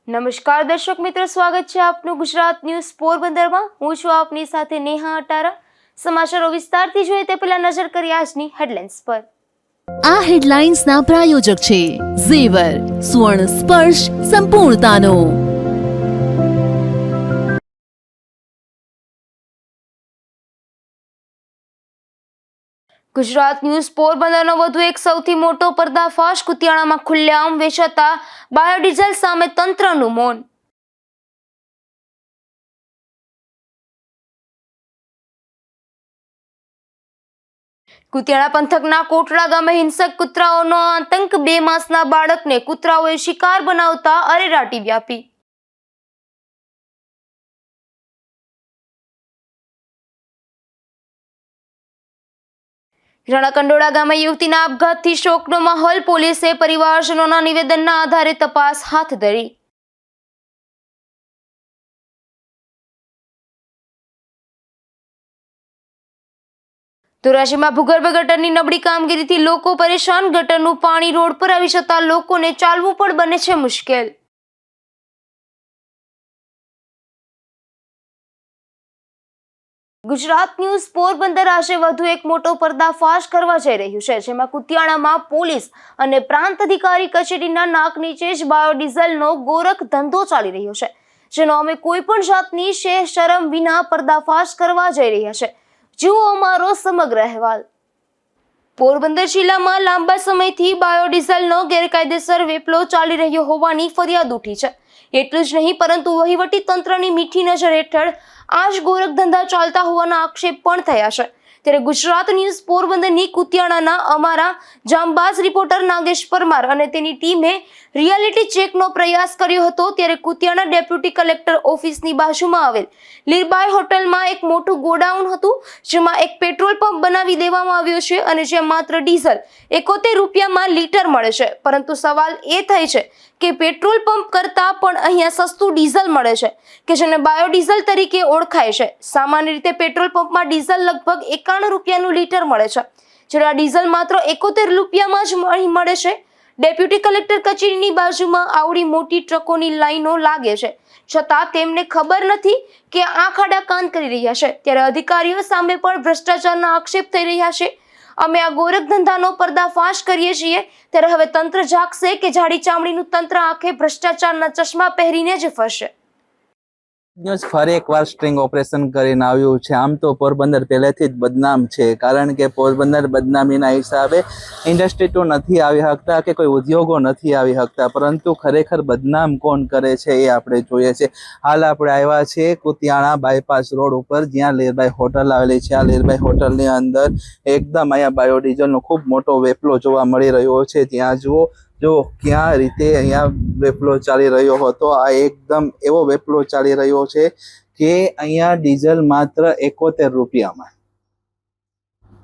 નમસ્કાર દર્શક મિત્રો, સ્વાગત છે આપનું ગુજરાત ન્યૂઝ પોરબંદરમાં। હું છું આપની સાથે નેહા અટારા। સમાચારો વિસ્તારથી જોઈએ તે પહેલા નજર કરીએ આજની હેડલાઇન્સ પર। આ હેડલાઇન્સના પ્રાયોજક છે ઝેવર, સુવર્ણ સ્પર્શ સંપૂર્ણતાનો। ગુજરાત ન્યૂઝ પોરબંદરનો વધુ એક સૌથી મોટો પર્દાફાશ। કુતિયાણામાં ખુલ્લેઆમ વેચાતા બાયોડીઝલ સામે તંત્રનું મૌન। કુતિયાણા પંથકના કોટડા ગામે હિંસક કૂતરાઓનો આતંક। 2 માસના બાળકને કૂતરાઓએ શિકાર બનાવતા અરેરાટી વ્યાપી। રણકંડોળા ગામે યુવતીના આપઘાતથી શોકનો માહોલ। પોલીસે પરિવારજનોના નિવેદનના આધારે તપાસ હાથ ધરી। ધોરાજીમાં ભૂગર્ભ ગટરની નબળી કામગીરીથી લોકો પરેશાન। ગટરનું પાણી રોડ પર આવી જતા લોકોને ચાલવું પણ બને છે મુશ્કેલ। ગુજરાત ન્યૂઝ પોરબંદર આજે વધુ એક મોટો પર્દાફાશ કરવા જઈ રહ્યું છે, જેમાં કુતિયાણામાં પોલીસ અને પ્રાંત અધિકારી કચેરીના નાક નીચે જ બાયોડીઝલનો ગોરખ ધંધો ચાલી રહ્યો છે, જેનો અમે કોઈ પણ જાતની શરમ વિના પર્દાફાશ કરવા જઈ રહ્યા છે। જુઓ અમારો સમગ્ર અહેવાલ। પોરબંદર જિલ્લામાં લાંબા સમયથી બાયોડીઝલનો ગેરકાયદેસર વેપલો ચાલી રહ્યો હોવાની ફરિયાદ ઉઠી છે। એટલું જ નહીં, પરંતુ વહીવટી તંત્રની મીઠી નજર હેઠળ આ જ ગોરખ ધંધા ચાલતા હોવાના આક્ષેપ પણ થયા છે। ત્યારે ગુજરાત ન્યૂઝ પોરબંદરની કુતિયાણાના અમારા જાંબાઝ રિપોર્ટર નાગેશ પરમાર અને તેની ટીમે રિયાલિટી ચેકનો પ્રયાસ કર્યો હતો। ત્યારે કુતિયાણા ડેપ્યુટી કલેક્ટર ઓફિસની બાજુમાં આવેલ લીરબાઈ હોટલમાં એક મોટું ગોડાઉન હતું, જેમાં એક પેટ્રોલ પંપ બનાવી દેવામાં આવ્યો છે અને જ્યાં માત્ર ડીઝલ 71 રૂપિયામાં લીટર મળે છે। પરંતુ સવાલ એ થાય છે કે પેટ્રોલ પંપ કરતા પણ અહીંયા સસ્તું ડીઝલ મળે છે, કે જેને બાયોડીઝલ તરીકે ઓળખાય છે। સામાન્ય રીતે પેટ્રોલ પંપમાં ડીઝલ લગભગ 91 રૂપિયાનું લીટર મળે છે, જ્યારે આ ડીઝલ માત્ર 71 રૂપિયામાં જ મળે છે। ડેપ્યુટી કલેક્ટર કચેરીની બાજુમાં આવડી મોટી ટ્રકોની લાઈનો લાગે છે, છતાં તેમને ખબર નથી કે આંખ આડા કાન કરી રહ્યા છે। ત્યારે અધિકારીઓ સામે પણ ભ્રષ્ટાચારના આક્ષેપ થઈ રહ્યા છે। અમે આ ગોરખ ધંધાનો પર્દાફાશ કરીએ છીએ, ત્યારે હવે તંત્ર જાગશે કે જાડી ચામડીનું તંત્ર આંખે ભ્રષ્ટાચારના ચશ્મા પહેરીને જ ફરશે। ન્યૂઝ ફરી એકવાર સ્ટ્રિંગ ઓપરેશન કરીને આવ્યું છે। આમ તો પોરબંદર પહેલેથી જ બદનામ છે, કારણ કે પોરબંદર બદનામીના હિસાબે ઇન્ડસ્ટ્રી તો નથી આવી શકતા કે કોઈ ઉદ્યોગો નથી આવી શકતા, પરંતુ ખરેખર બદનામ કોણ કરે છે એ આપણે જોઈએ છે। હાલ આપણે આવ્યા છીએ કુતિયાણા બાયપાસ રોડ ઉપર, જ્યાં લીરબાઈ હોટલ આવેલી છે। આ લીરબાઈ હોટલની અંદર એકદમ અહીંયા બાયોડીઝલનો ખૂબ મોટો વેપલો જોવા મળી રહ્યો છે। ત્યાં જુઓ જો ક્યાં રીતે અહીંયા વેપલો ચાલી રહ્યો હતો। આ એકદમ એવો વેપલો ચાલી રહ્યો છે કે અહીંયા ડીઝલ માત્ર 71 રૂપિયામાં,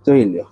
જોઈ લ્યો।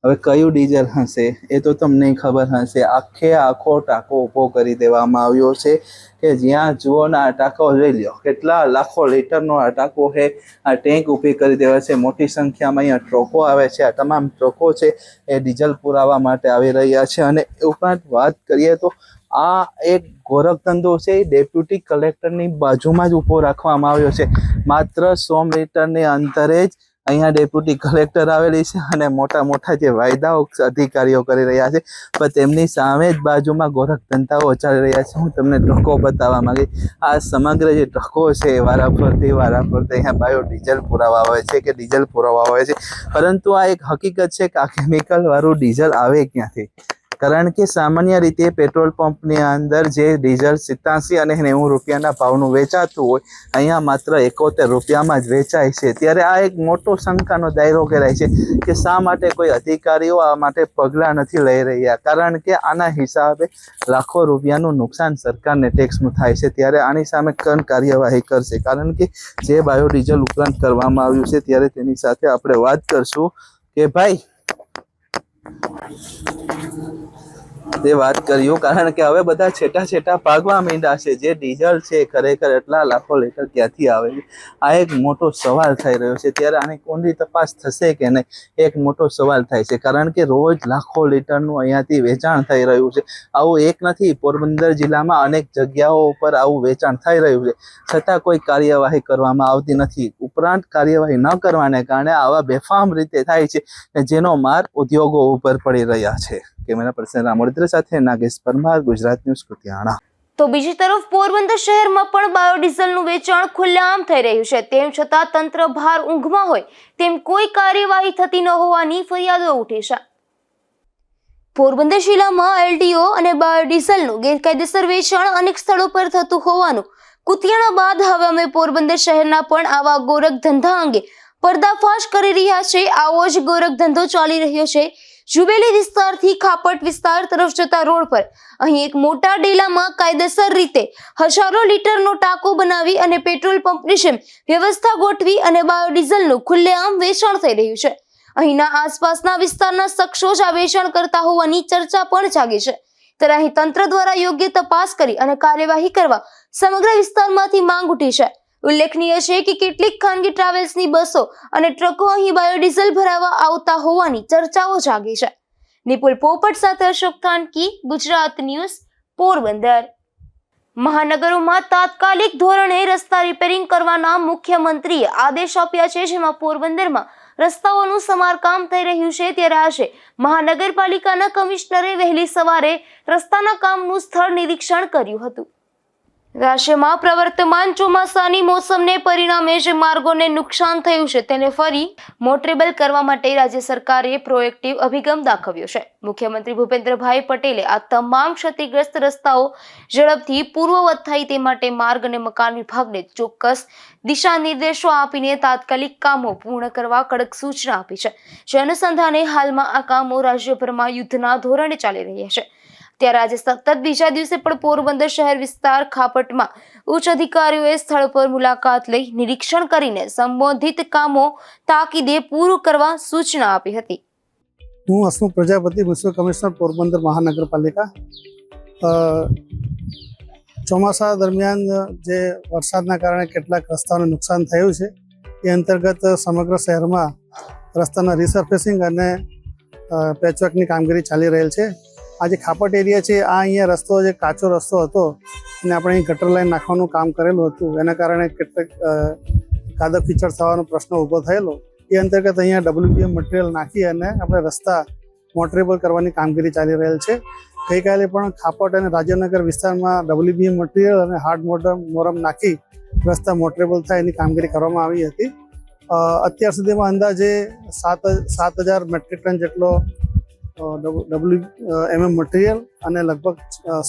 હવે કયું ડીઝલ હશે એ તો તમને ખબર હશે। આખો ટાંકો ઊભો કરી દેવામાં આવ્યો છે કે જ્યાં જુઓ ને આ ટાંકો જોઈ લ્યો, કેટલા લાખો લીટરનો આ ટાંકો છે। આ ટેન્ક ઊભી કરી દેવા છે। મોટી સંખ્યામાં અહીંયા ટ્રકો આવે છે। આ તમામ ટ્રકો છે એ ડીઝલ પુરાવા માટે આવી રહ્યા છે। અને ઉપરાંત વાત કરીએ તો આ એક ગોરખ ધંધો છે એ ડેપ્યુટી કલેક્ટરની બાજુમાં જ ઊભો રાખવામાં આવ્યો છે। માત્ર 100 મીટરની અંતરે જ અહીંયા ડેપ્યુટી કલેક્ટર આવેલી છે અને મોટા મોટા જે વાયદાઓ અધિકારીઓ કરી રહ્યા છે, પણ તેમની સામે જ બાજુમાં ગોરખ ધંધાઓ ચાલી રહ્યા છે। હું તમને ટ્રકો બતાવવા માંગીશ। આ સમગ્ર જે ટ્રકો છે એ વારાફરતી અહીંયા બાયોડીઝલ પુરાવા આવે છે કે ડીઝલ પુરાવા આવે છે, પરંતુ આ એક હકીકત છે કે આ કેમિકલ વાળું ડીઝલ આવે ક્યાંથી? કારણ કે સામાન્ય રીતે પેટ્રોલ પંપની અંદર જે ડીઝલ 87 અને 90 રૂપિયાના ભાવનું વેચાતું હોય, અહીંયા માત્ર 71 રૂપિયામાં જ વેચાય છે। ત્યારે આ એક મોટો શંકાનો દાયરો ઘેરાય છે કે શા માટે કોઈ અધિકારીઓ આ માટે પગલાં નથી લઈ રહ્યા, કારણ કે આના હિસાબે લાખો રૂપિયાનું નુકસાન સરકારને ટેક્સનું થાય છે। ત્યારે આની સામે કણ કાર્યવાહી કરશે, કારણ કે જે બાયોડીઝલ ઉપરાંત કરવામાં આવ્યું છે ત્યારે તેની સાથે આપણે વાત કરશું કે ભાઈ તે વાત કર્યું, કારણ કે હવે બધા છેટા છેટા ભાગવા માંડ્યા છે. જે ડીઝલ છે ખરેખર એટલા લાખો લીટર ક્યાંથી આવે છે, આ એક મોટો સવાલ થઈ રહ્યો છે. ત્યારે આની ઊંડી તપાસ થશે કે નહીં, એક મોટો સવાલ થાય છે. કારણ કે રોજ લાખો લીટરનું અહીંયાથી વેચાણ થઈ રહ્યું છે. આવું એક નથી, પોરબંદર જિલ્લામાં અનેક જગ્યાઓ ઉપર આવું વેચાણ થઈ રહ્યું છે, છતાં કોઈ કાર્યવાહી કરવામાં આવતી નથી. ઉપરાંત કાર્યવાહી ન કરવાને કારણે આવા બેફામ રીતે થાય છે, જેનો માર ઉદ્યોગો ઉપર પડી રહ્યા છે. કેમેરા પર્સન રામોદ્ર સાથે નાગેશ પરમાર, ગુજરાત ન્યૂઝ, કુતિયાણા. તો બીજી તરફ પોરબંદર શહેરમાં પણ બાયોડીઝલનું વેચાણ ખુલ્લેઆમ થઈ રહ્યું છે. તેમ છતાં તંત્ર ભાર ઊંઘમાં હોય તેમ કોઈ કાર્યવાહી થતી ન હોવાની ફરિયાદો ઉઠી છે. પોરબંદર જિલ્લામાં એલડીઓ અને બાયોડીઝલનું ગેરકાયદેસર વેચાણ અનેક સ્થળો પર થતું હોવાનું કુતિયાણા બાદ હવે અમે પોરબંદર શહેરના પણ આવા ગોરખ ધંધા અંગે પર્દાફાશ કરી રહ્યા છે. આવો જ ગોરખ ધંધો ચાલી રહ્યો છે જુબેલી વિસ્તારથી ખાપટ વિસ્તાર તરફ જતા રોડ પર. અહીં એક મોટા ડેલામાં કાયદેસર રીતે હજારો લીટરનો ટાંકો બનાવી અને પેટ્રોલ પંપની જેમ વ્યવસ્થા ગોઠવી અને બાયોડીઝલનું ખુલ્લેઆમ વેચાણ થઈ રહ્યું છે. અહીંના આસપાસના વિસ્તારના શખ્સો જ આ વેચાણ કરતા હોવાની ચર્ચા પણ જાગી છે. ત્યારે અહીં તંત્ર દ્વારા યોગ્ય તપાસ કરી અને કાર્યવાહી કરવા સમગ્ર વિસ્તારમાંથી માંગ ઉઠી છે. ઉલ્લેખનીય છે કે કેટલીક ખાનગી ટ્રાવેલ્સની બસો અને ટ્રકો અહીં બાયોડીઝલ ભરાવા આવતા હોવાની ચર્ચાઓ જાગી છે. નિપુલ પોપટ સાથે અશોક થાનકી, ગુજરાત ન્યૂઝ, પોરબંદર. મહાનગરોમાં તાત્કાલિક ધોરણે રસ્તા રિપેરિંગ કરવાના મુખ્યમંત્રીએ આદેશ આપ્યા છે, જેમાં પોરબંદરમાં રસ્તાઓનું સમારકામ થઈ રહ્યું છે. ત્યારે આજે મહાનગરપાલિકાના કમિશનરે વહેલી સવારે રસ્તાના કામનું સ્થળ નિરીક્ષણ કર્યું હતું. રાજ્યમાં પ્રવર્તમાન ચોમાસાની મોસમને પરિણામે જે માર્ગોને નુકસાન થયું છે તેને ફરી મોટરેબલ કરવા માટે રાજ્ય સરકારે પ્રોએક્ટિવ અભિગમ દાખવ્યો છે. મુખ્યમંત્રી ભૂપેન્દ્રભાઈ પટેલે આ તમામ ક્ષતિગ્રસ્ત રસ્તાઓ ઝડપથી પૂર્વવત થાય તે માટે માર્ગ અને મકાન વિભાગને ચોક્કસ દિશા નિર્દેશો આપીને તાત્કાલિક કામો પૂર્ણ કરવા કડક સૂચના આપી છે. જે અનુસંધાને હાલમાં આ કામો રાજ્યભરમાં યુદ્ધના ધોરણે ચાલી રહ્યા છે. ત્યારે આજે સતત બીજા દિવસે પણ પોરબંદર શહેર વિસ્તાર ખાપટમાં ઉચ્ચ અધિકારીઓએ સ્થળ પર મુલાકાત લઈ નિરીક્ષણ કરીને સંબંધિત કામો તાકીદે પૂરું કરવા સૂચના આપી હતી. હું હસમુખ પ્રજાપતિ, મ્યુનિસિપલ કમિશનર, પોરબંદર મહાનગરપાલિકા. ચોમાસા દરમિયાન જે વરસાદના કારણે કેટલાક રસ્તાઓને નુકસાન થયું છે એ અંતર્ગત સમગ્ર શહેરમાં રસ્તાના રિસર્ફેસિંગ અને પેચવર્કની કામગીરી ચાલી રહેલ છે. આ જે ખાપટ એરિયા છે, આ અહીંયા રસ્તો જે કાચો રસ્તો હતો અને આપણે અહીં ગટર લાઈન નાખવાનું કામ કરેલું હતું, એના કારણે કેટલાક કાદવ કીચડ થવાનો પ્રશ્ન ઊભો થયેલો. એ અંતર્ગત અહીંયા WPM મટીરિયલ નાખી અને આપણે રસ્તા મોટરેબલ કરવાની કામગીરી ચાલી રહેલ છે. ગઈકાલે પણ ખાપટ અને રાજનગર વિસ્તારમાં WPM મટીરિયલ અને હાર્ડ મોરમ નાખી રસ્તા મોટરેબલ થાય એની કામગીરી કરવામાં આવી હતી. અત્યાર સુધીમાં અંદાજે 7,000 મેટ્રિક ટન જેટલો WMM મટીરિયલ અને લગભગ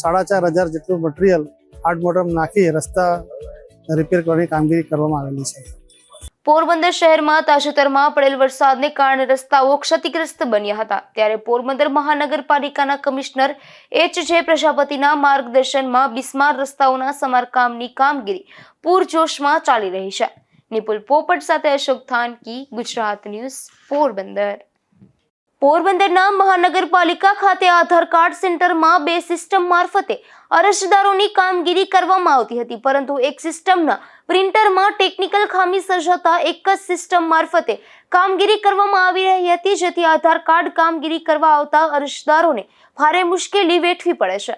4,500 જેટલું મટીરિયલ હાર્ડ મોરમ નાખી રસ્તા રિપેર કરવાની કામગીરી કરવામાં આવેલી છે. પોરબંદર શહેરમાં તાજેતરમાં પડેલ વરસાદને કારણે રસ્તાઓ ક્ષતિગ્રસ્ત બન્યા હતા. ત્યારે પોરબંદર મહાનગરપાલિકાના કમિશનર H.J. પ્રજાપતિના માર્ગદર્શનમાં બિસ્માર રસ્તાઓના સમારકામની કામગીરી પૂરજોશમાં ચાલી રહી છે. નિપુલ પોપટ સાથે અશોક થાનકી, ગુજરાત ન્યૂઝ, પોરબંદર. પોરબંદરના મહાનગરપાલિકા ખાતે આધાર કાર્ડ સેન્ટરમાં 2 સિસ્ટમ મારફતે અરજદારોની કામગીરી કરવામાં આવતી હતી, પરંતુ એક સિસ્ટમના પ્રિન્ટરમાં ટેકનિકલ ખામી સર્જાતા એક જ સિસ્ટમ મારફતે કામગીરી કરવામાં આવી રહી હતી, જેથી આધાર કાર્ડ કામગીરી કરવા આવતા અરજદારોને ભારે મુશ્કેલી વેઠવી પડે છે.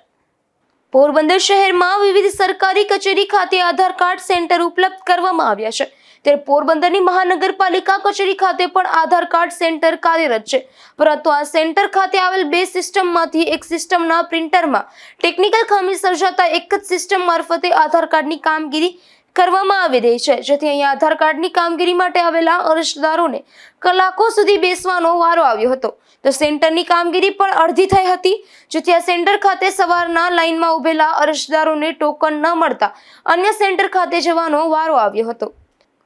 પોરબંદર શહેરમાં વિવિધ સરકારી કચેરી ખાતે આધાર કાર્ડ સેન્ટર ઉપલબ્ધ કરવામાં આવ્યા છે. ત્યારે પોરબંદરની મહાનગરપાલિકા કચેરી ખાતે પણ આધાર કાર્ડ સેન્ટર કાર્યરત છે, પરંતુ આ સેન્ટર ખાતે આવેલ 2 સિસ્ટમમાંથી એક સિસ્ટમના પ્રિન્ટરમાં ટેકનિકલ ખામી સર્જાતા એક જ સિસ્ટમ મારફતે આધાર કાર્ડની કામગીરી કરવામાં આવી રહી છે, જેથી અહીંયા આધાર કાર્ડની કામગીરી માટે આવેલા અરજદારોને કલાકો સુધી બેસવાનો વારો આવ્યો હતો. તો સેન્ટરની કામગીરી પણ અડધી થઈ હતી, જેથી આ સેન્ટર ખાતે સવારના લાઇનમાં ઉભેલા અરજદારોને ટોકન ન મળતા અન્ય સેન્ટર ખાતે જવાનો વારો આવ્યો હતો.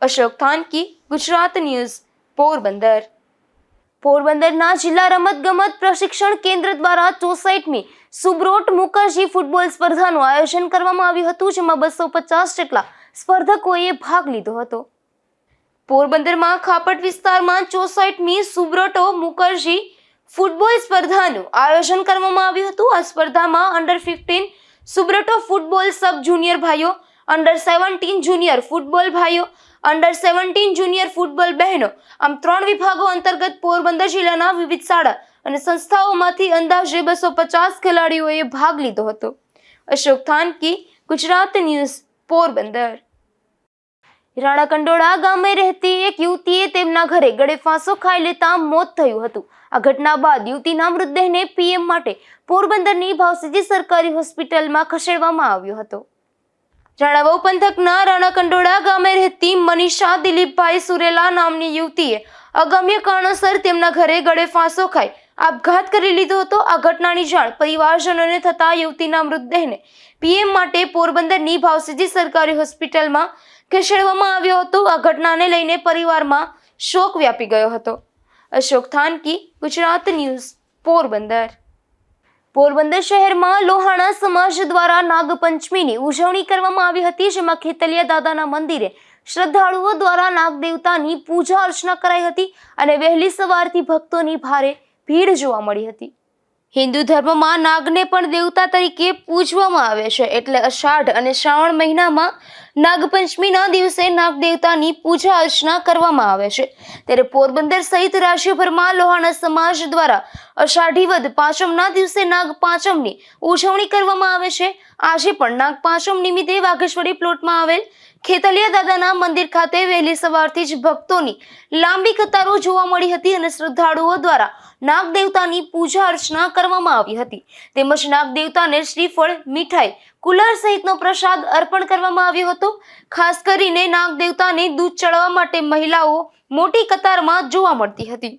અશોક થાનકી, ગુજરાત ન્યૂઝ, પોરબંદર. પોરબંદરના જિલ્લા રમતગમત પ્રશિક્ષણ કેન્દ્ર દ્વારા 64મી સુબ્રોટ મુખર્જી ફૂટબોલ સ્પર્ધાનું આયોજન કરવામાં આવ્યું હતું, જેમાં 250 જેટલા સ્પર્ધકોએ ભાગ લીધો હતો. પોરબંદરમાં ખાપટ વિસ્તારમાં 64મી સુબ્રોટો મુખર્જી ફૂટબોલ સ્પર્ધાનું આયોજન કરવામાં આવ્યું હતું. આ સ્પર્ધામાં અંડર-15 સુબ્રટો ફૂટબોલ સબ જુનિયર ભાઈઓ, અંડર-17 જુનિયર ફૂટબોલ ભાઈઓ, અંડર-17 જુનિયર ફૂટબોલ બહેનો, આમ 3 વિભાગો અંતર્ગત પોરબંદર જિલ્લાના વિવિધ શાળા અને સંસ્થાઓમાંથી અંદાજે 250 ખેલાડીઓએ ભાગ લીધો હતો. અશોક થાનકી, ગુજરાત ન્યૂઝ, પોરબંદર. રાણા કંડોળા ગામે રહેતી એક યુવતીએ તેમના ઘરે ગળે ફાંસો ખાઈ લેતા મોત થયું હતું. આ ઘટના બાદ યુવતીના મૃતદેહને પીએમ માટે પોરબંદરની ભાવસીજી સરકારી હોસ્પિટલમાં ખસેડવામાં આવ્યો હતો. રાણાવાવ પંથકના રાણા કંડોળા ગામે રહેતી મનીષા દિલીપભાઈ સુરેલા નામની યુવતીએ અગમ્ય કારણોસર તેમના ઘરે ગળે ફાંસો ખાઈ આપઘાત કરી લીધો હતો. આ ઘટનાની જાણ પરિવારજનોને થતા યુવતીના મૃતદેહને પીએમ માટે પોરબંદરની ભાવસીજી સરકારી હોસ્પિટલમાં ખસેડવામાં આવ્યો હતો. આ ઘટનાને લઈને પરિવારમાં શોક વ્યાપી ગયો હતો. અશોક થાનકી, ગુજરાત ન્યૂઝ, પોરબંદર. પોરબંદર શહેરમાં લોહાણા સમાજ દ્વારા નાગપંચમીની ઉજવણી કરવામાં આવી હતી, જેમાં ખેતલિયા દાદાના મંદિરે શ્રદ્ધાળુઓ દ્વારા નાગદેવતાની પૂજા અર્ચના કરાઈ હતી અને વહેલી સવારથી ભક્તોની ભારે ભીડ જોવા મળી હતી. હિન્દુ ધર્મમાં નાગને પણ દેવતા તરીકે પૂજવામાં આવે છે, એટલે અષાઢ અને શ્રાવણ મહિનામાં નાગપંચમીના દિવસે નાગ દેવતાની પૂજા અર્ચના કરવામાં આવે છે. ત્યારે પોરબંદર સહિત રાજ્યભરમાં લોહાણા સમાજ દ્વારા અષાઢી વદ પાંચમના દિવસે નાગ પાંચમની ઉજવણી કરવામાં આવે છે. આજે પણ નાગ પાંચમ નિમિત્તે વાઘેશ્વરી પ્લોટમાં આવેલ ખેતલિયા દાદાના મંદિર ખાતે વહેલી સવારથી જ ભક્તોની લાંબી કતારો જોવા મળી હતી અને શ્રદ્ધાળુઓ દ્વારા નાગ દેવતાની પૂજા અર્ચના કરવામાં આવી હતી. તેમજ નાગ દેવતાને શ્રીફળ, મીઠાઈ, કુલર સહિતનો પ્રસાદ અર્પણ કરવામાં આવ્યો હતો. ખાસ કરીને નાગ દેવતાને દૂધ ચડાવવા માટે મહિલાઓ મોટી કતારમાં જોવા મળતી હતી.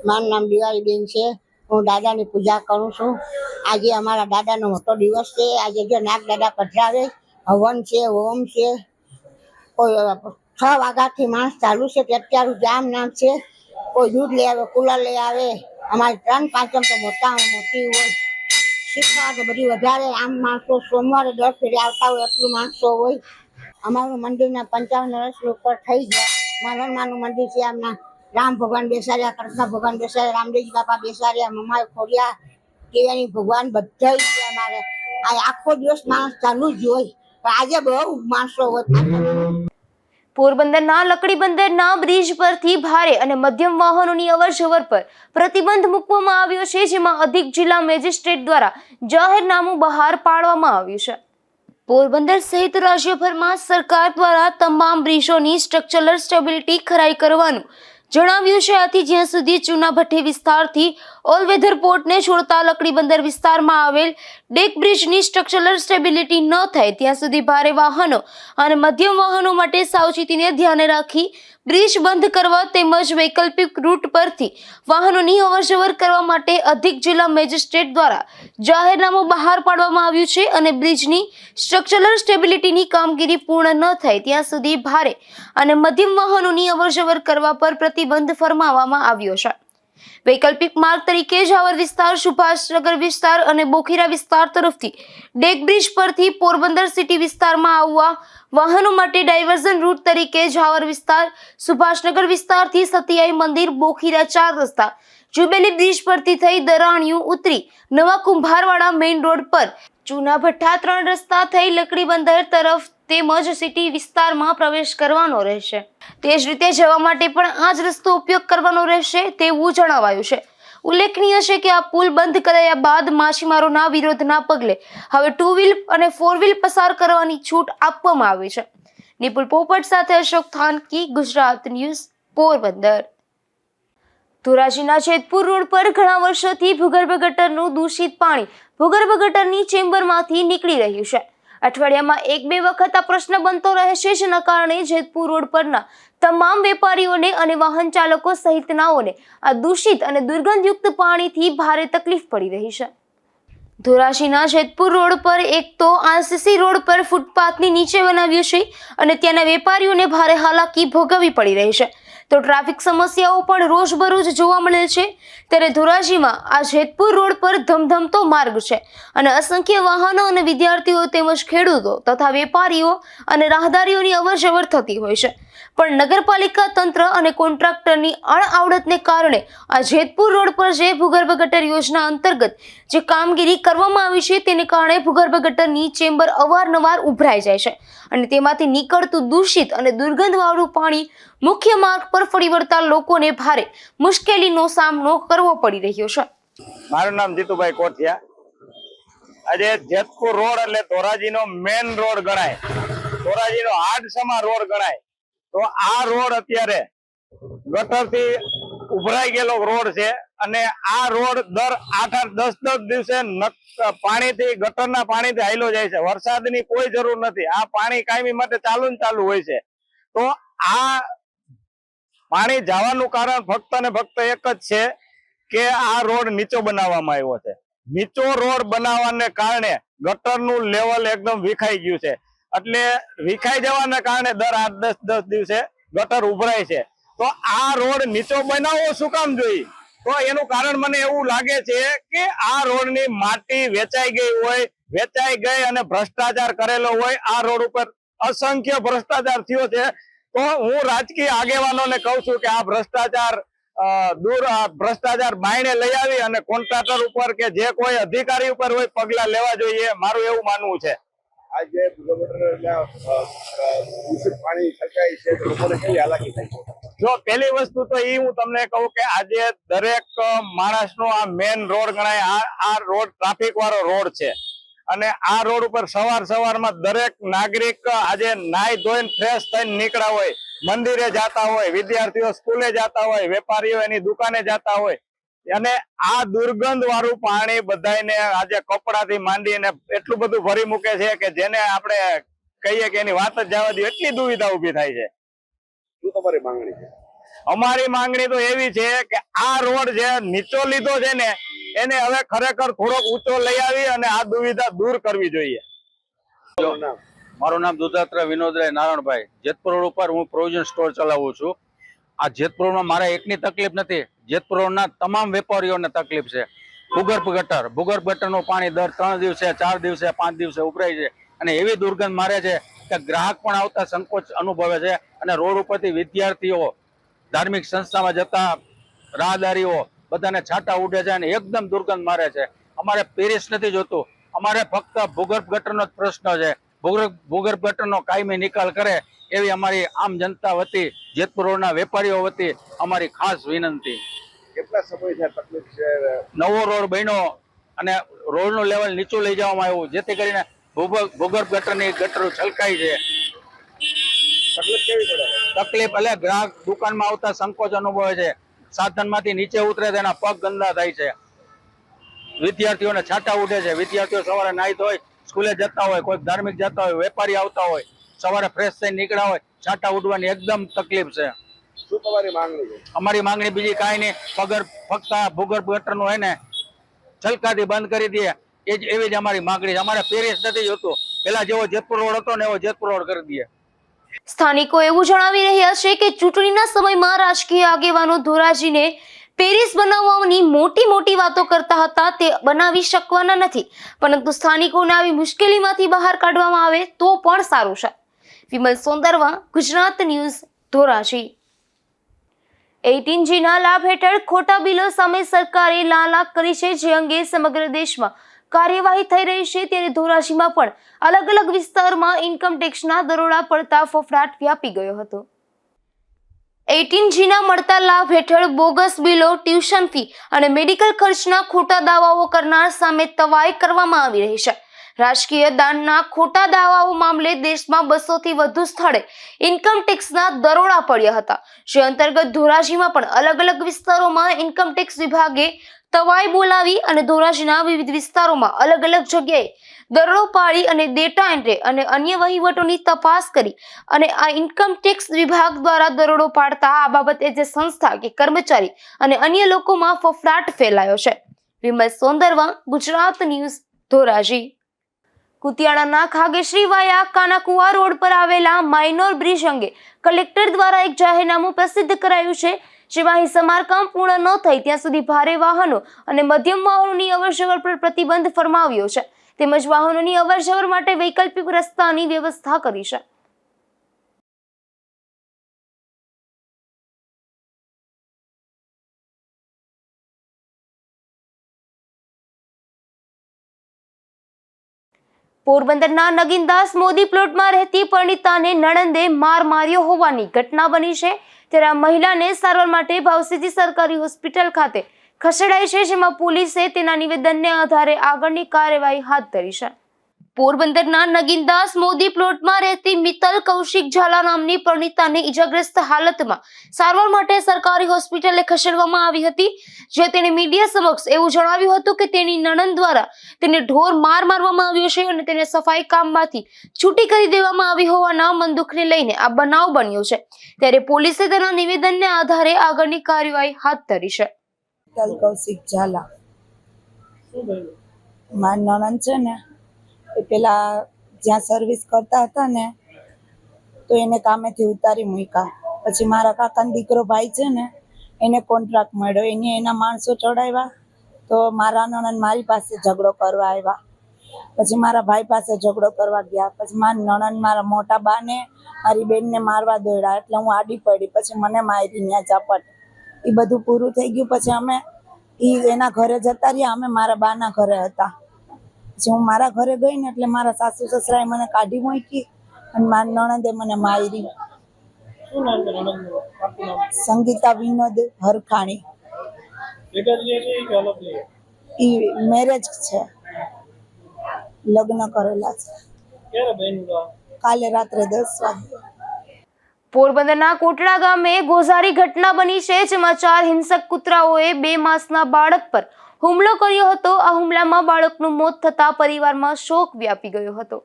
મારું નામ દિવાળીબેન છે. હું દાદાની પૂજા કરું છું. આજે અમારા દાદાનો મોટો દિવસ છે. આજે જો નાગ દાદા પધરાવે, હવન છે, હોમ છે. કોઈ 6 વાગ્યાથી માણસ ચાલુ છે, અત્યારે જામ નામ છે. કોઈ દૂધ લઈ આવે, કુલર લઈ આવે. અમારી 3 પાંચમ તો મોટી હોય. શીખવા તો બધી વધારે આમ માણસો સોમવારે 10 ફેરે આવતા હોય, એટલું માણસો હોય. અમારું મંદિરના 55 વર્ષ ઉપર થઈ ગયા. માનું મંદિર છે. આમના રામ ભગવાન બેસાડ્યા, કૃષ્ણ ભગવાન બેસાડ્યા, રામદેવજી બાપા બેસાડ્યા, મમ્મા ખોડિયા, કેવાની ભગવાન બધા છે અમારે. આ આખો દિવસ માણસ ચાલુ જ હોય, પણ આજે બહુ માણસો હોય. પોરબંદરના લકડીબંદરના બ્રિજ પરથી ભારે અને મધ્યમ વાહનોની અવરજવર પર પ્રતિબંધ મૂકવામાં આવ્યો છે, જેમાં અધિક જિલ્લા મેજિસ્ટ્રેટ દ્વારા જાહેરનામું બહાર પાડવામાં આવ્યું છે. પોરબંદર સહિત રાજ્યભરમાં સરકાર દ્વારા તમામ બ્રિજોની સ્ટ્રક્ચરલ સ્ટેબિલિટી ખરાઈ કરવાનું જણાવ્યું છે. આથી જ્યાં સુધી ચુનાભઠ્ઠી વિસ્તારથી ઓલવેધર પોર્ટને જોડતા લકડીબંદર વિસ્તારમાં આવેલ ડેક બ્રિજની સ્ટ્રક્ચરલ સ્ટેબિલિટી ન થાય ત્યાં સુધી ભારે વાહનો અને મધ્યમ વાહનો માટે સાવચેતીને ધ્યાને રાખી બ્રિજ બંધ કરવા તેમજ વૈકલ્પિક રૂટ પરથી વાહનોની અવરજવર કરવા માટે અધિક જિલ્લા મેજિસ્ટ્રેટ દ્વારા જાહેરનામું બહાર પાડવામાં આવ્યું છે અને બ્રિજની સ્ટ્રક્ચરલ સ્ટેબિલિટીની કામગીરી પૂર્ણ ન થાય ત્યાં સુધી ભારે અને મધ્યમ વાહનોની અવરજવર કરવા પર પ્રતિબંધ ફરમાવવામાં આવ્યો છે. વૈકલ્પિક માર્ગ તરીકે જાવર વિસ્તાર, સુભાષનગર વિસ્તાર અને બોખીરા વિસ્તાર તરફથી ડેક બ્રિજ પરથી પોરબંદર સિટી વિસ્તારમાં આવવા વાહનો માટે ડાયવર્ઝન રૂટ તરીકે જાવર વિસ્તાર, સુભાષનગર વિસ્તારથી સતિયાઈ મંદિર, બોખીરા 4 રસ્તા, જુબેલી બ્રિજ પરથી થઈ દરાણિયું ઉતરી નવા કુંભારવાડા મેઇન રોડ પર, ચુનાભઠ્ઠા 3 રસ્તા થઈ લકડીબંદર તરફ તેમજ સિટી વિસ્તારમાં પ્રવેશ કરવાનો રહેશે. તે જ રીતે જવા માટે પણ આ જ રસ્તો ઉપયોગ કરવાનો રહેશે તેવું જણાવાયું છે. ઉલ્લેખનીય છે કે આ પુલ બંધ કરાયા બાદ માછીમારોના વિરોધના પગલે હવે 2 વ્હીલ અને 4 વ્હીલ પસાર કરવાની છૂટ આપવામાં આવી છે. નિપુલ પોપટ સાથે અશોક થાનકી, ગુજરાત ન્યૂઝ, પોરબંદર. ધોરાજીના જેતપુર રોડ પર ઘણા વર્ષોથી ભૂગર્ભ ગટરનું દૂષિત પાણી ભૂગર્ભ ગટરની ચેમ્બરમાંથી નીકળી રહ્યું છે. અઠવાડિયામાં 1-2 વખત આ પ્રશ્ન બનતો રહે છે, જેના કારણે જેતપુર રોડ પરના તમામ વેપારીઓને અને વાહન ચાલકો સહિતનાઓને આ દૂષિત અને દુર્ગંધયુક્ત પાણીથી ભારે તકલીફ પડી રહી છે. ધોરાજીના જેતપુર રોડ પર એક તો આરસીસી રોડ પર ફૂટપાથની નીચે બનાવ્યું છે અને ત્યાંના વેપારીઓને ભારે હાલાકી ભોગવવી પડી રહી છે, તો ટ્રાફિક સમસ્યાઓ પણ રોજબરોજ જોવા મળે છે. ત્યારે ધોરાજીમાં આ જેતપુર રોડ પર ધમધમતો માર્ગ છે અને અસંખ્ય વાહનો અને વિદ્યાર્થીઓ તેમજ ખેડૂતો તથા વેપારીઓ અને રાહદારીઓની અવરજવર થતી હોય છે. પણ નગરપાલિકા તંત્ર અને કોન્ટ્રાક્ટરની અણઆવડતને કારણે આ જેતપુર રોડ પર જે ભૂગર્ભ ગટર યોજના અંતર્ગત જે કામગીરી કરવામાં આવી છે તેને કારણે ભૂગર્ભ ગટરની ચેમ્બર અવારનવાર ઉભરાઈ જાય છે અને તેમાંથી નીકળતું દૂષિત અને દુર્ગંધવાળું પાણી મુખ્ય માર્ગ પર ફરી વળતા લોકોને ભારે મુશ્કેલીનો સામનો કરવો પડી રહ્યો છે. મારું નામ જીતુભાઈ કોઠિયા. આજે જેતપુર રોડ એટલે ધોરાજીનો મેન રોડ ગણાય, ધોરાજીનો હાડસમા રોડ ગણાય. તો આ રોડ અત્યારે ગટરથી ઉભરાઈ ગયેલો રોડ છે અને આ રોડ દર 8-10 દિવસે પાણીથી ગટરના પાણીથી હાલ્યો જાય છે. વરસાદની કોઈ જરૂર નથી, આ પાણી કાયમી માટે ચાલુ ને ચાલુ હોય છે. તો આ પાણી જવાનું કારણ ફક્ત ને ફક્ત એક જ છે કે આ રોડ નીચો બનાવવામાં આવ્યો છે. નીચો રોડ બનાવવાને કારણે ગટરનું લેવલ એકદમ વિખાઈ ગયું છે. એટલે વિખાઈ જવાના કારણે દર 8-10 દિવસે ગટર ઉભરાય છે. તો આ રોડ નીચો બનાવવો શું કામ જોઈએ? તો એનું કારણ મને એવું લાગે છે કે આ રોડની માટી વેચાઈ ગઈ હોય, વેચાઈ ગઈ અને ભ્રષ્ટાચાર કરેલો હોય. આ રોડ ઉપર અસંખ્ય ભ્રષ્ટાચાર થયો છે. તો હું રાજકીય આગેવાનોને કહું છું કે આ ભ્રષ્ટાચાર બાયણે લઈ આવી અને કોન્ટ્રાક્ટર ઉપર કે જે કોઈ અધિકારી ઉપર હોય પગલા લેવા જોઈએ, મારું એવું માનવું છે. આજે પાણી છલકાય છે તો લોકોને કેવી હાલાકી થાય છે? જો પહેલી વસ્તુ તો એ હું તમને કહું કે આજે દરેક માણસનો આ મેન રોડ ગણાય. આ રોડ ટ્રાફિક વાળો રોડ છે અને આ રોડ ઉપર સવારમાં દરેક નાગરિક આજે નાઈ ધોઈને ફ્રેશ થઈને નીકળ્યા હોય, મંદિરે જતા હોય, વિદ્યાર્થીઓ સ્કૂલે જતા હોય, વેપારીઓ એની દુકાને જતા હોય અને આ દુર્ગંધ વાળું પાણી બધાને આજે કપડાથી માંડીને એટલું બધું ભરી મૂકે છે કે જેને આપણે કહીએ કે એની વાત જ જવા દે એટલી દુવિધા ઉભી થાય છે. શું તમારી માંગણી છે? અમારી માંગણી તો એવી છે કે આ રોડ જે નીચો લીધો છે ને એને હવે ખરેખર થોડોક ઊંચો લઈ આવી અને આ દુવિધા દૂર કરવી જોઈએ. મારું નામ દુધાત્રા વિનોદરાય નારાયણભાઈ. જેતપુર રોડ ઉપર હું પ્રોવિઝન સ્ટોર ચલાવું છું. આ જેતપુર રોડમાં મારે એકની તકલીફ નથી, જેતપુર રોડના તમામ વેપારીઓને તકલીફ છે. ભૂગર્ભ ગટરનું પાણી દર 3 દિવસે 4 દિવસે 5 દિવસે ઉભરાય છે અને એવી દુર્ગંધ મારે છે કે ગ્રાહક પણ આવતા સંકોચ અનુભવે છે અને રોડ ઉપરથી વિદ્યાર્થીઓ, ધાર્મિક સંસ્થામાં જતા રાહદારીઓ બધાને છાંટા ઉડે છે અને એકદમ દુર્ગંધ મારે છે. અમારે પેરિસ નથી જોતું, અમારે ફક્ત ભૂગર્ભ ગટરનો જ પ્રશ્ન છે. ભૂગર્ભ ગટરનો કાયમી નિકાલ કરે એવી અમારી આમ જનતા વતી, જેતપુર રોડના વેપારીઓ વતી અમારી ખાસ વિનંતી. કેટલા સમયથી તકલીફ છે? નવો રોડ બન્યો અને રોડનું લેવલ નીચું લઈ જવામાં આવ્યું જેથી કરીને ભૂગર્ભ ગટરની ગટરો છલકાઈ છે. તકલીફ કેવી પડે? તકલીફ એટલે ગ્રાહક દુકાનમાં આવતા સંકોચ અનુભવે છે, સાધનમાંથી નીચે ઉતરે તેના પગ ગંદા થાય છે, વિદ્યાર્થીઓને છાંટા ઉડે છે. વિદ્યાર્થીઓ સવારે નાહી ધોઈ સ્કૂલે જતા હોય, કોઈ ધાર્મિક જતા હોય, વેપારી આવતા હોય, સવારે ફ્રેશ થઈને નીકળ્યા હોય, છાંટા ઉડવાની એકદમ તકલીફ છે. શું તમારી માંગણી છે? અમારી માંગણી બીજી કાંઈ નહીં, ફક્ત ભૂગર્ભ ગટરનું હોય ને છલકાથી બંધ કરી દે એવી જ અમારી માંગણી છે. અમારે પેરિસ નથી જોતું, પેલા જેવો જેતપુર રોડ હતો ને એવો જેતપુર રોડ કરી દે. સ્થાનિકો એવું જણાવી રહ્યા છે કે ચૂંટણીના સમયમાં રાજકીય આગેવાનો ધોરાજીને પેરિસ બનાવવાની મોટી વાતો કરતા હતા, તે બનાવી શકવાના નથી, પરંતુ સ્થાનિકોને આવી મુશ્કેલીમાંથી બહાર કાઢવામાં આવે તો પણ સારું છે. વિમલ સોંદરવા, ગુજરાત ન્યૂઝ, ધોરાજી. 18G ના લાભ હેઠળ ખોટા બિલો સામે સરકારે લાલાક કરી છે, જે અંગે સમગ્ર દેશમાં કાર્યવાહી થઈ રહી છે. ત્યારે ધોરાજીમાં પણ અલગ અલગ વિસ્તારમાં ઇન્કમ ટેક્સના દરોડા પડતા ફફડાટ વ્યાપી ગયો હતો. 18G ના મળતા લાભ હેઠળ બોગસ બિલો, ટ્યુશન ફી અને મેડિકલ ખર્ચના ખોટા દાવાઓ કરનાર સામે તવાઈ કરવામાં આવી રહી છે. રાજકીય દાનના ખોટા દાવાઓ મામલે દેશમાં 200 થી વધુ સ્થળે ઇન્કમ ટેક્સના દરોડા પડ્યા હતા, જે અંતર્ગત ધોરાજીમાં પણ અલગ અલગ વિસ્તારોમાં ઇન્કમ ટેક્સ વિભાગે તવાઈ બોલાવી અને ધોરાજીના વિવિધ વિસ્તારોમાં અલગ અલગ જગ્યાએ દરોડો પાડી અને ડેટા એન્ટ્રી અને અન્ય વહીવટોની તપાસ કરી અને આ ઇન્કમ ટેક્સ વિભાગ દ્વારા દરોડો પાડતા આ બાબતે જે સંસ્થા કે કર્મચારી અને અન્ય લોકોમાં ફફડાટ ફેલાયો છે. વિમલ સોંદરવા, ગુજરાત ન્યૂઝ, ધોરાજી. કુતિયાણાના ખાગેશ્રી વાયા કાનાકુવા રોડ પર આવેલા માઇનોર બ્રિજ અંગે કલેક્ટર દ્વારા એક જાહેરનામું પ્રસિદ્ધ કરાયું છે, જેમાં સમારકામ પૂર્ણ ન થાય ત્યાં સુધી ભારે વાહનો અને મધ્યમ વાહનોની અવરજવર પર પ્રતિબંધ ફરમાવ્યો છે, તેમજ વાહનોની અવરજવર માટે વૈકલ્પિક રસ્તાની વ્યવસ્થા કરી છે. પોરબંદરના નગીનદાસ મોદી પ્લોટમાં રહેતી પરણિતાને નણંદે માર માર્યો હોવાની ઘટના બની છે, ત્યારે આ મહિલાને સારવાર માટે ભાવસીજી સરકારી હોસ્પિટલ ખાતે ખસેડાઈ છે, જેમાં પોલીસે તેના નિવેદનને આધારે આગળની કાર્યવાહી હાથ ધરી છે. પોરબંદરના નગીનદાસ મોદી પ્લોટમાં રહેતી મિત્તલ કૌશિક ઝાલા નામની પરણિતાને ઈજાગ્રસ્ત હાલતમાં સારવાર માટે સરકારી હોસ્પિટલે ખસેડવામાં આવી હતી, જે તેણે મીડિયા સમક્ષ એવું જણાવ્યું હતું કે તેની નણંદ દ્વારા તેને ઢોર માર મારવામાં આવ્યો છે અને તેને સફાઈ કામમાંથી છૂટી કરી દેવામાં આવી હોવાના મનદુખને લઈને આ બનાવ બન્યો છે, ત્યારે પોલીસે તેના નિવેદનને આધારે આગળની કાર્યવાહી હાથ ધરી છે. મિત્તલ કૌશિક ઝાલા મારી નણંદ છે ને, એ પેલા જ્યાં સર્વિસ કરતા હતા ને તો એને કામેથી ઉતારી મૂક્યા. પછી મારા કાકાનો દીકરો ભાઈ છે ને, એને કોન્ટ્રાક્ટ મળ્યો, એને એના માણસો ચડાવ્યા. તો મારા નણંદ મારી પાસે ઝઘડો કરવા આવ્યા. પછી મારા ભાઈ પાસે ઝઘડો કરવા ગયા. પછી મારી નણંદ મારા મોટા બાને મારી બેનને મારવા દોડ્યા, એટલે હું આડી પડી. પછી મને મારી ત્યાં ઝાપટ. એ બધું પૂરું થઈ ગયું. પછી અમે એના ઘરે જતા રહ્યા, અમે મારા બાના ઘરે હતા. પછી હું મારા ઘરે ગઈ ને એટલે મારા સાસુ સસરાએ મને કાઢી મૂકી અને મારી નણંદે મને મારી. સંગીતા વિનોદ હરખાણી. ઈ મેરેજ છે, લગ્ન કરેલા છે. કાલે રાત્રે 10 વાગે. પોરબંદરના કોટડા ગામે ગોઝારી ઘટના બની છે, જેમાં 4 હિંસક કૂતરાઓએ 2 માસના બાળક પર હુમલો કર્યો હતો. આ હુમલામાં બાળકનું મોત થતા પરિવારમાં શોક વ્યાપી ગયો હતો.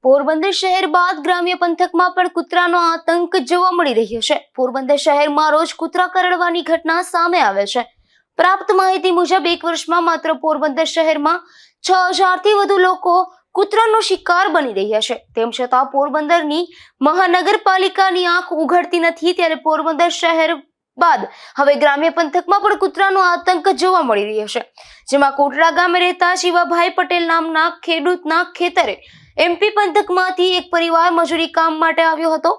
પોરબંદર શહેર બાદ ગ્રામ્ય પંથકમાં પણ કૂતરાનો આતંક જોવા મળી રહ્યો છે. પોરબંદર શહેરમાં રોજ કૂતરા કરડવાની ઘટના સામે આવે છે. પ્રાપ્ત માહિતી મુજબ 1 વર્ષમાં માત્ર પોરબંદર શહેરમાં 6000થી વધુ લોકો કૂતરાનો શિકાર બની રહ્યા છે. તેમ છતાં પોરબંદરની મહાનગરપાલિકાની આંખ ઉઘડતી નથી, ત્યારે પોરબંદર શહેર બાદ હવે ગ્રામ્ય પંથકમાં પણ કૂતરાનો આતંક જોવા મળી રહ્યો છે, જેમાં કોટડા ગામે રહેતા શિવાભાઈ પટેલ નામના ખેડૂતના ખેતરે એમપી પંથકમાંથી એક પરિવાર મજૂરી કામ માટે આવ્યો હતો.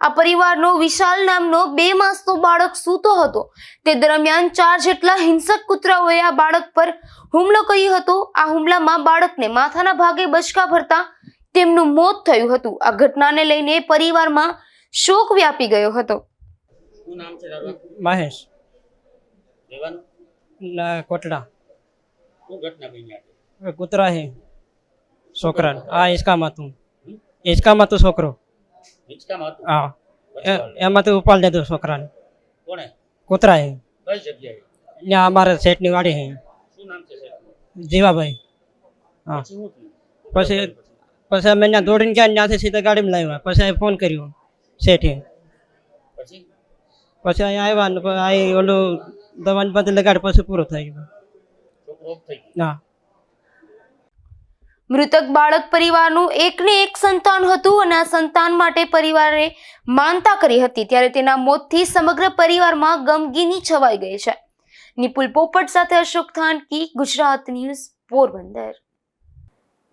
આ પરિવારનો વિશાલ નામનો 2 માસનો બાળક સૂતો હતો. તે દરમિયાન 4 જેટલા હિંસક કૂતરાઓએ આ બાળક પર હુમલો કર્યો હતો. આ હુમલામાં બાળકને માથાના ભાગે બચકા ભરતા તેમનું મોત થયું હતું. આ ઘટનાને લઈને પરિવારમાં શોક વ્યાપી ગયો હતો. મહેશ કોટડા. કૂતરા હે છોકરા. આ હિંચકામાં તું છોકરો. હા, એમાં તું ઉપાડ દેતો છોકરાને. કૂતરા હે ત્યાં અમારા શેઠની વાડી હે. જીવાભાઈ. હા, પછી અમે ત્યાં દોડીને ગયા, ત્યાંથી સીધા ગાડીમાં લાવ્યા. પછી ફોન કર્યો શેઠે. પછી અહીંયા આવ્યા ને અહીં ઓલું દવાની બદલે લગાડ, પછી પૂરો થઈ ગયો. હા. મૃતક બાળક પરિવારનું એકને એક સંતાન હતું અને આ સંતાન માટે પરિવારે માનતા કરી હતી, ત્યારે તેના મોતથી સમગ્ર પરિવારમાં ગમગીની છવાઈ ગઈ છે. નિપુલ પોપટ સાથે અશોક થાનકી, ગુજરાત ન્યૂઝ, પોરબંદર.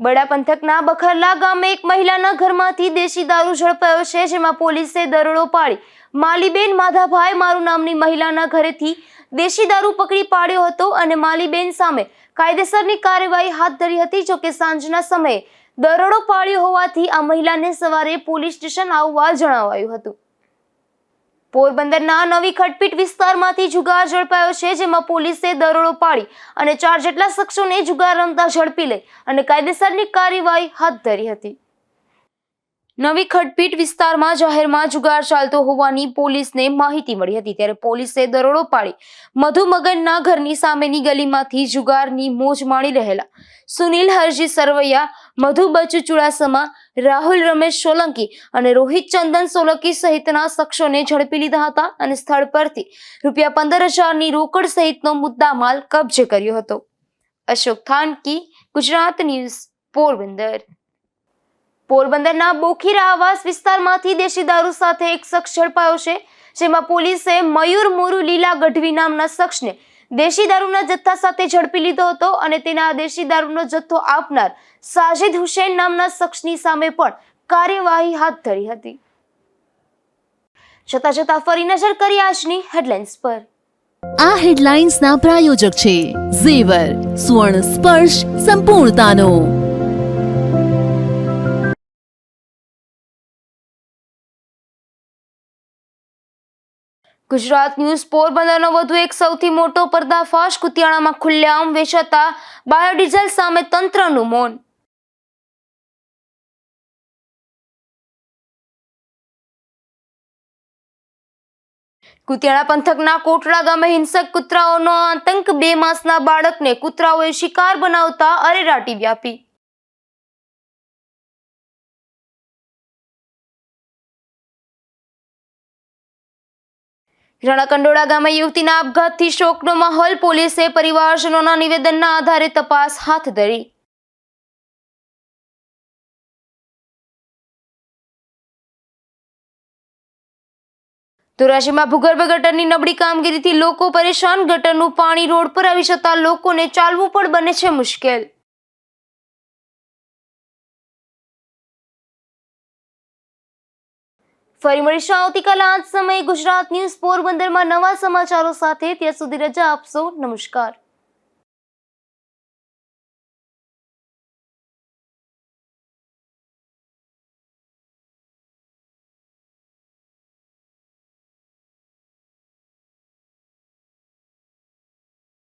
બડા પંથકના બખરલા ગામે એક મહિલાના ઘરમાંથી દેશી દારૂ ઝડપાયો છે, જેમાં પોલીસે દરોડો પાડી માલીબેન માધાભાઈ મારુ નામની મહિલાના ઘરેથી દેશી દારૂ પકડી પાડ્યો હતો અને માલીબેન સામે કાયદેસરની કાર્યવાહી હાથ ધરી હતી. જોકે સાંજના સમયે દરોડો પાડ્યો હોવાથી આ મહિલાને સવારે પોલીસ સ્ટેશન આવવા જણાવાયું હતું. પોરબંદરના નવી ખડપીટ વિસ્તારમાંથી જુગાર ઝડપાયો છે, જેમાં પોલીસે દરોડો પાડી અને 4 જેટલા શખ્સોને જુગાર રમતા ઝડપી લઈ અને કાયદેસરની કાર્યવાહી હાથ ધરી હતી. નવી ખડપીટ વિસ્તારમાં જાહેરમાં જુગાર ચાલતો હોવાની પોલીસને માહિતી મળી હતી, ત્યારે પોલીસે દરોડો પાડી મધુ મગનના ઘરની સામેની ગલીમાંથી જુગારની મોજ માણી રહેલા સુનિલ હરજી સરવૈયા, મધુ બચુ ચુડાસમા, રાહુલ રમેશ સોલંકી અને રોહિત ચંદન સોલંકી સહિતના શખ્સોને ઝડપી લીધા હતા અને સ્થળ પરથી ₹15,000ની રોકડ સહિતનો મુદ્દામાલ કબજે કર્યો હતો. અશોક થાનકી, ગુજરાત ન્યૂઝ, પોરબંદર. પોરબંદરના બોખીરા આવાસ વિસ્તારમાંથી દેશી દારૂ સાથે એક શખ્સ ઝડપાયો છે, જેમાં પોલીસે મયુર મોરુ લીલા ગઢવી નામના શખ્સને દેશી દારૂના જથ્થા સાથે ઝડપી લીધો હતો અને તેના દેશી દારૂનો જથ્થો આપનાર સાજિદ હુસૈન નામના શખ્સની સામે પણ કાર્યવાહી હાથ ધરી હતી. છતાં ફરી નજર કરી આજની હેડલાઇન્સ પર. આ હેડલાઇન્સના પ્રાયોજક છે ઝેવર, સુવર્ણ સ્પર્શ સંપૂર્ણતાનો. ગુજરાત ન્યૂઝ પોરબંદરનો વધુ એક સૌથી મોટો પર્દાફાશ. કુતિયાણામાં ખુલ્લેઆમ વેચાતા બાયોડીઝલ સામે તંત્રનું મૌન. કુતિયાણા પંથકના કોટડા ગામે હિંસક કૂતરાઓનો આતંક. 2 માસના બાળકને કૂતરાઓએ શિકાર બનાવતા અરેરાટી વ્યાપી. રણાકંડોળા ગામે યુવતીના આપઘાતથી શોકનો માહોલ. પોલીસે પરિવારજનોના નિવેદનના આધારે તપાસ હાથ ધરી. ધોરાજીમાં ભૂગર્ભ ગટરની નબળી કામગીરીથી લોકો પરેશાન. ગટરનું પાણી રોડ પર આવી જતા લોકોને ચાલવું પણ બને છે મુશ્કેલ. ફરી મળીશું આવતીકાલે આ જ સમયે ગુજરાત ન્યૂઝ પોરબંદરમાં નવા સમાચારો સાથે. ત્યાં સુધી રજા આપશો. નમસ્કાર.